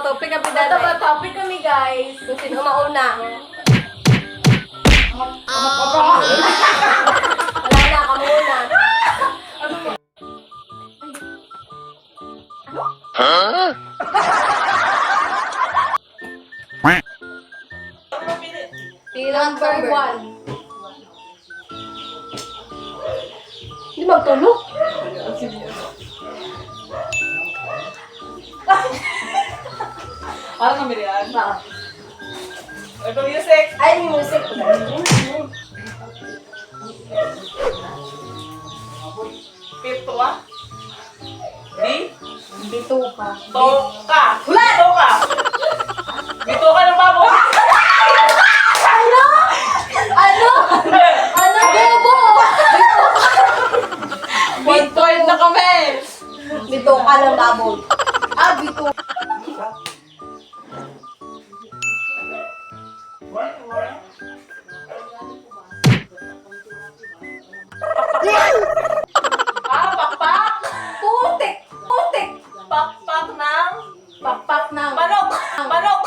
topic kami dati. Ito ba topic kami, guys? Kung sino mauna. Wala na, ka muna. Huh? Number 1. Hindi magtulog. Parang kami yan. Ba? Ito music. Ay, music. Pito ah. Di? Bituka. Toka. Toka. Bito ka ng babo. Ano? Ano? Ano, bobo? Point na kami. Bituka ng baboy. Ah, bituka. Pakpak. Putik! Putik! Pakpak ng Pakpak ng... manok. Manok.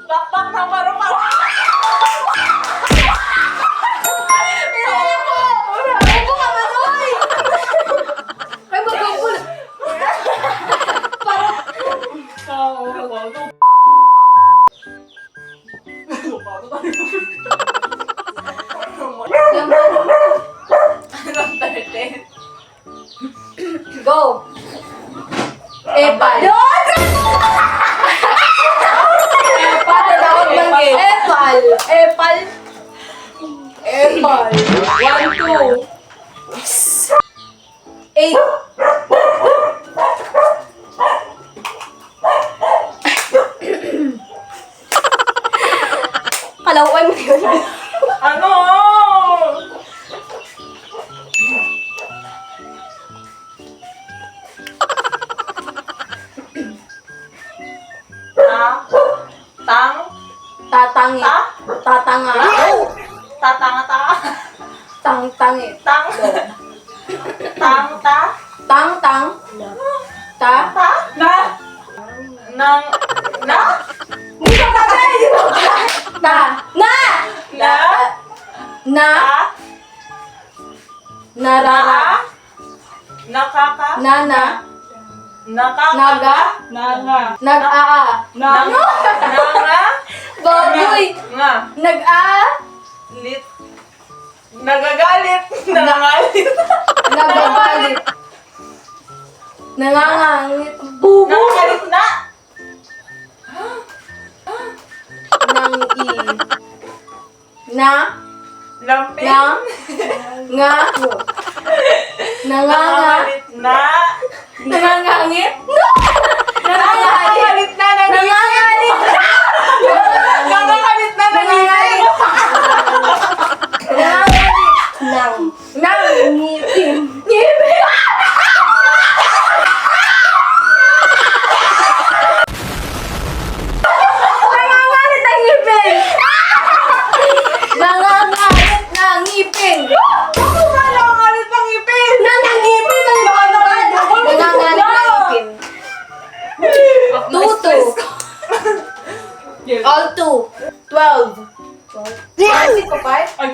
Pakpak ng manok. Bobo ka, Manoy! Ay, magagul. Anong 13? Go! Epal. Epal na tawag ng game. Epal. Epal. Epal. 1, 2. 8. Kalaway mo yun. Ano? Tang? Tatangi. Ta? Tatanga. Tatanga ta? Tang-tangi. Tang? Tang ta? Tang-tang. Ta. Ta? Na? Nang? Na? Hindi ka pa ba? Hindi mo ba? Ta. Na! Na? Na. Ta? Narara. Nakaka? Nana. Nakaka? Naga. Nanga. Nag-aa. Nanga? Nanga? Baboy. Nga. Nag-a. Lit. Nagagalit. Nangangalit. Nagagalit. Nangangangit. Bubo. Nangangalit na. Nang i. Na. Lampin. Nang. Nga. Nanganga. Nangangalit na. Nangangangit. No! Nangangangit. Nangangalit na. Nangangangit. Nangangalit na. Nangangangit. Nang. Nang. Ngipin. Ngipin. Nangangalit ang ngipin. Nangangalit ng ngipin. Ano ba nangangalit ng ipin? Nanangipin ang ngipin. Nangangalit ng ngipin. Tutu. All 2. 12. Ay, ko pa? Ay.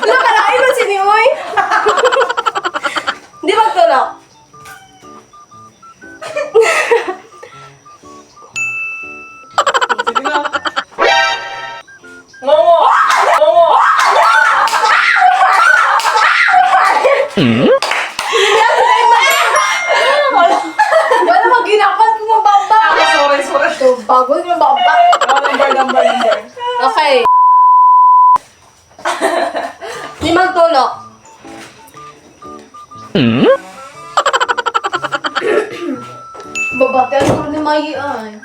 Nakalain mo si Nioy. Hindi magtulog. Sige na. Ngongo. Ngongo. Wala mag-ginapan kung mababa. Sorry. So, bago yung mababa. Number. Okay. Hindi magtulog. Babatian ko ni Mai ay.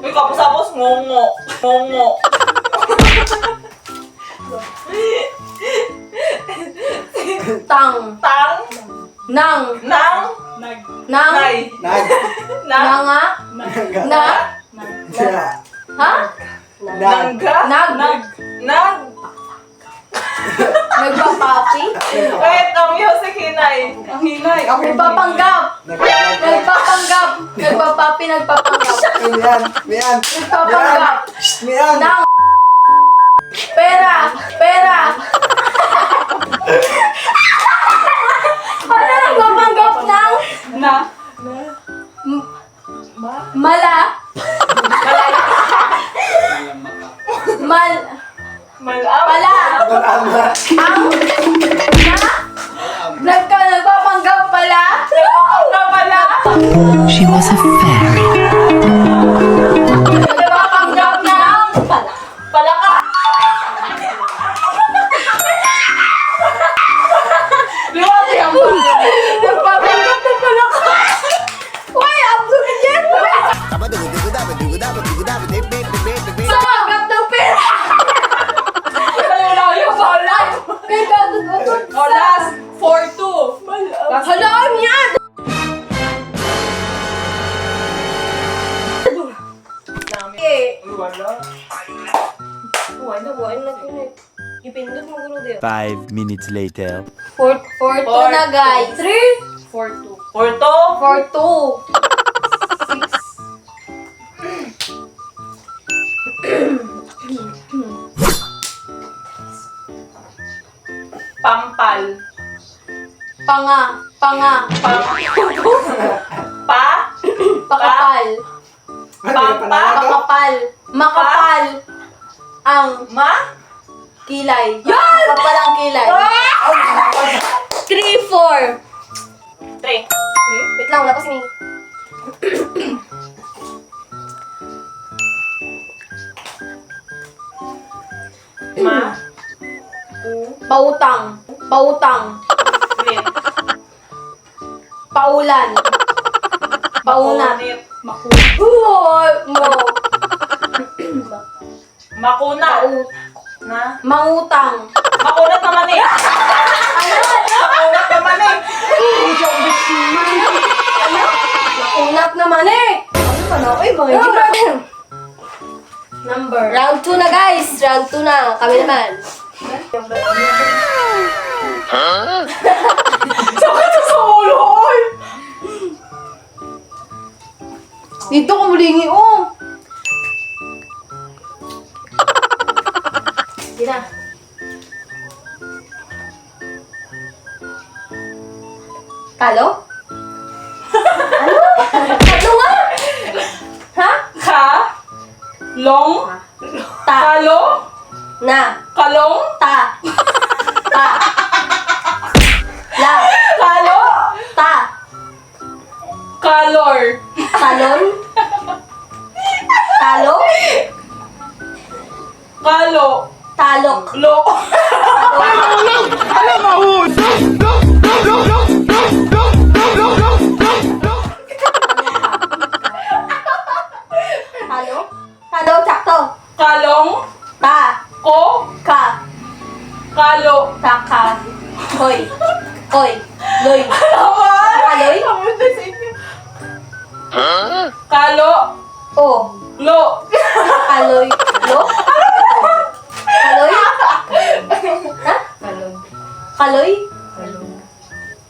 Uy, kapos-apos. Ngongo. Ngongo. Tang. Tang. Nang. Nang. Nang. Nay. Nag. Nang. Nanga. Na. Ha? Nag. Nangga. Nag. Nag. Nagpapapi. Wait, ang music hinay. Ang hinay. Nagpapanggap. Nagpapanggap. Nagpapapi, nagpapanggap. Mian. Nagpapanggap. Mian. Nang pera. Pera. Ano nagpapanggap ng Na. mala? Mal. Malap. Pala. Malama. Ang nagpapanggap pala. Nagpapanggap pala. She was a fairy. Nagpapanggap ng pala. Palaka. Liwati ang pala. Nagpapanggap ng pala ka. Uy, abdo ka dyan. Sumagat ng pera. Ayaw yung bola. Kaya kadod-udod. O, last. 4-2. Halaan yan. Okay. Wala. Ipindot mo gulo din. 5 minutes later. 4-2 na guys. 4-2. 4-2. 4-2. 6. Pampal. Panga. Panga. Pa. Pakapal. Pakapal. Makapal. Ang Ma. kilay. Yan! Makapal ang kilay. 3-4. 3. Wait lang, wala pa si Ming. Ma. Pautang. Pautang. Ulit. Paulan. Paunat. Makunit. Uy! Mo. Makunat. Pau. Na. Mangutang. Makunat naman eh. Makunat naman eh. Makunat naman eh. Ano ka na? Uy, mga Number. Round 2 na guys. Round 2 na. Kami naman. Sakit sa ulo, oy. Dito ko mulingi, oh. Sige na. Talo? Ano? Talo nga? Ha? Ka. Long. Ta. Kalo. Na. Kalong. Ta. Ta. La. Kalo. Ta. Kalor. Talon. Talo. Kalo. Talok. Lo. Talo. Talo, sakto. Kalong. Ta. Ko. Ka. Kalo. Taka. Hoy. Hoy. Loy. Kaloy? Kalo. O. Lo. Kaloy. Lo? Kaloy? Ha? Kaloy?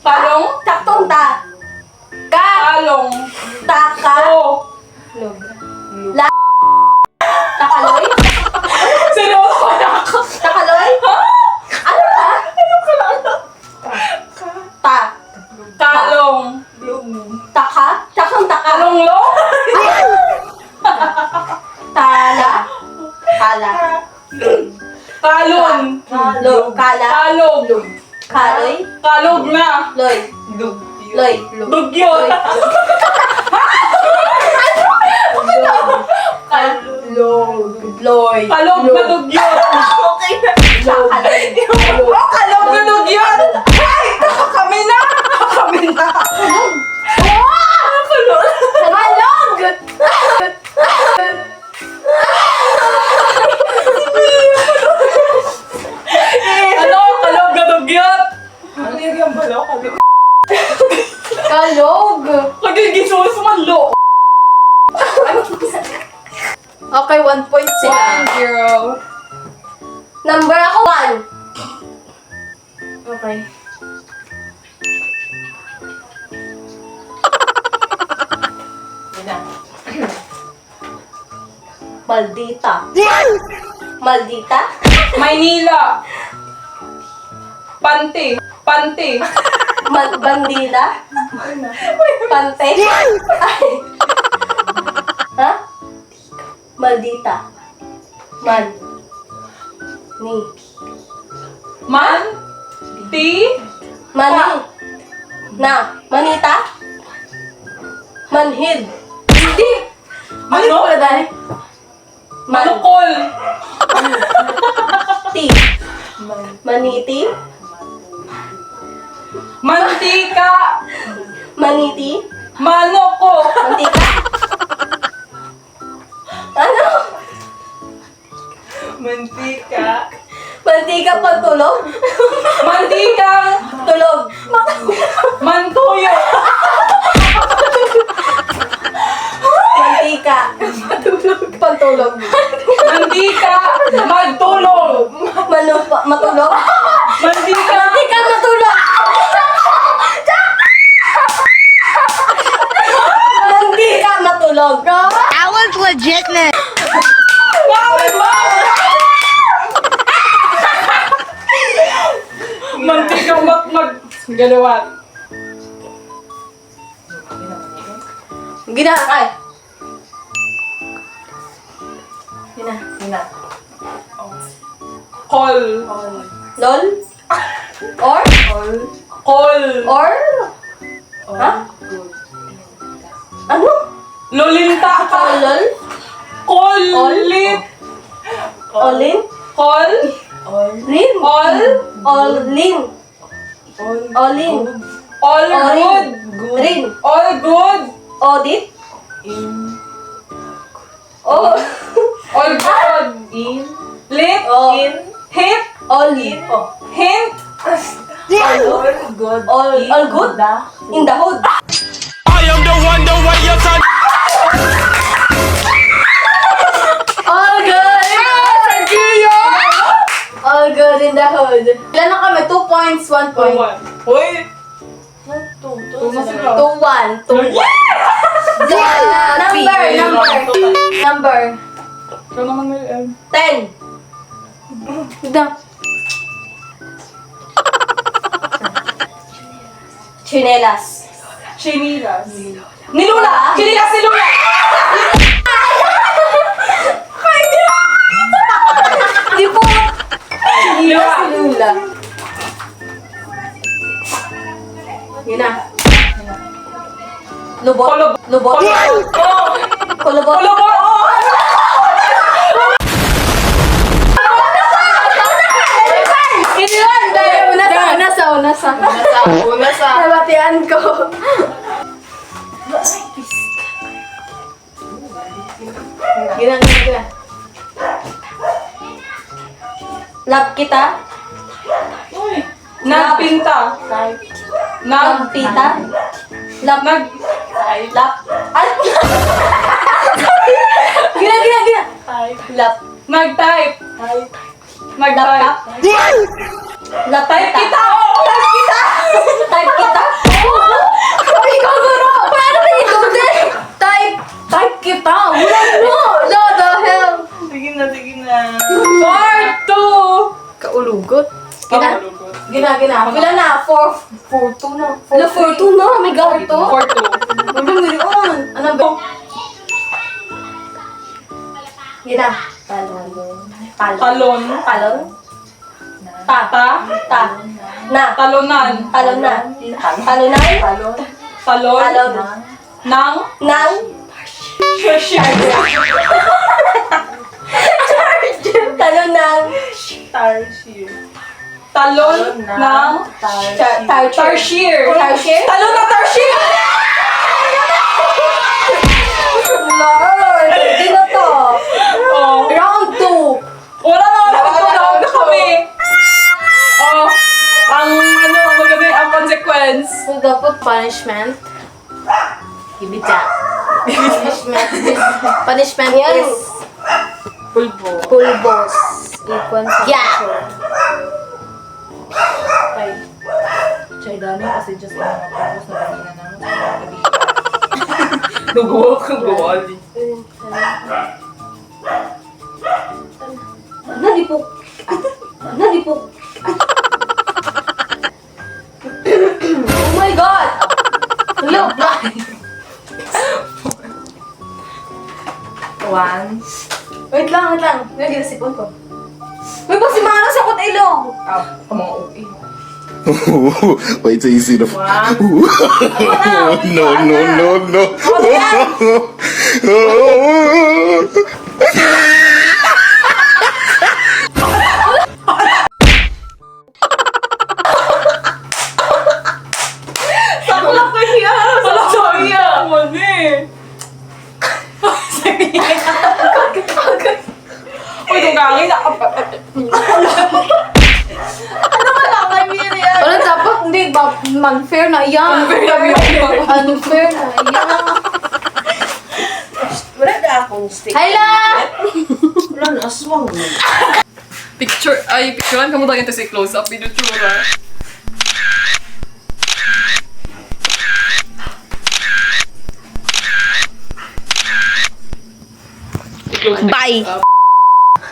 Kalong. Saktong ta. Ka. Kalong. Taka. Ko. La. Takaloy? Seryoso na ako. Takaloy? Ano ka? Ta. Kalong. Taka? Saktong taka. Kalong lo. Tala. Kala. Kalon. Lo. Kala. Kalog. Kaloy? Kalog na. Loy. Loy. Dugyot. Loy. Kalog na dugyot. Okay na. Kaloy. Oh, kalog na dugyot. Ay, kami na. Kami na. Kalog. Kalog! Ano? Kalog na dugyot. Ano yung balo? Kalog. Kalog! Kagigisos man lo. Okay, 1 point sila. 1-0. Number ako, 1. Okay. Yun na. Maldita. Maldita? Maynila. Pante. Pante. Bandida? Pante? Ay. Ha? Maldita. Man. Ni. Man. Ti. Mani. Na. Manita? Manhid. Hindi. Ano? Pala dahil? Manukol. Ti. Maniti? Mantika. Maniti? Manoko. Mantika? Ano? Mantika. Mantika pagtulog? Mantikang. Tulog. Mantuyo. Mantika. Pagtulog. Mantika. Magtulog. Matulog? Mantika. Mantika matulog! Mantika matulog. That was legitness. Bakit ba? Mantikang galawat. Gina, ay. Gina. Sina. Call. Lol? Or? Call. Or? Ha? Ano? Lolinta ka. Lol? Call. All? Lit. Olin? Call. Lin? All. Olin? Olin? All Olin? good. Rin? All good. Audit? Oh. All good. Lit. Oh. Hit. Olin? Hint. All good? All good? In the hood? I am the one, the way your son. All good! All good in the hood. Ilan na kami? 2 points, 1 point. Uy. 2, 1. 2, 1. Number. Ikaw naman ngayon. 10. Chinelas. Chinilas. Ni Lula! Chinilas ni Lula! Di po. Lula. Lula. Yun na. Lubot. Lubot. Kulubot. Kulubot! Iniwan dahil unasa. Nabatian ko. Gina. Love kita. Nagpinta. Nagpita. Love. Love. Ano? Gina. Love. Nag-type. Laptop. Laptop. Type kita! Type kita? Ay, kaguro! Paano na ito, Type kita! Wala mo! No, the hell! Sige na. Part 2! Kaulugot. Gina. Pila na? 4-2 na. 4-2 na? May gawin to? Part 2. Ano meron? Ano ba? Gina. Talon. Ta. Na. Talonan. Talunan. Talon. Nang. Nang. Talunang. Talon ng Tarsier. Talon ng Tarsier! Lord! Sino to? Oh. Round 2. Wala na kami. Oh, ang consequence. So, dapat punishment. Ibita. Punishment is Pulbo. pulbos. Equal sa Yeah. Okay. Chay Dani kasi just tapos na kanina na gabi. Nagawa kang gawali. Nalipok. Nalipok. Oh my God! Hello, One. Wait lang. Lagi na sipon ko. May pasimana sa kot ilong. Ang mga okay. Wait till you see the. One. No, no, no, no. Wala ko iya. Wala ko iya. Mani. Uy, itong kangin na. Wala dapat, hindi ba? Unfair na yan. Unfair na yan. Wala na akong stick. Hala! Wala na, aswang mo. Picturean ka mo tayo si close up video tsura. Bye.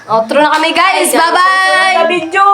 Outro na kami guys. Bye-bye! Sa video.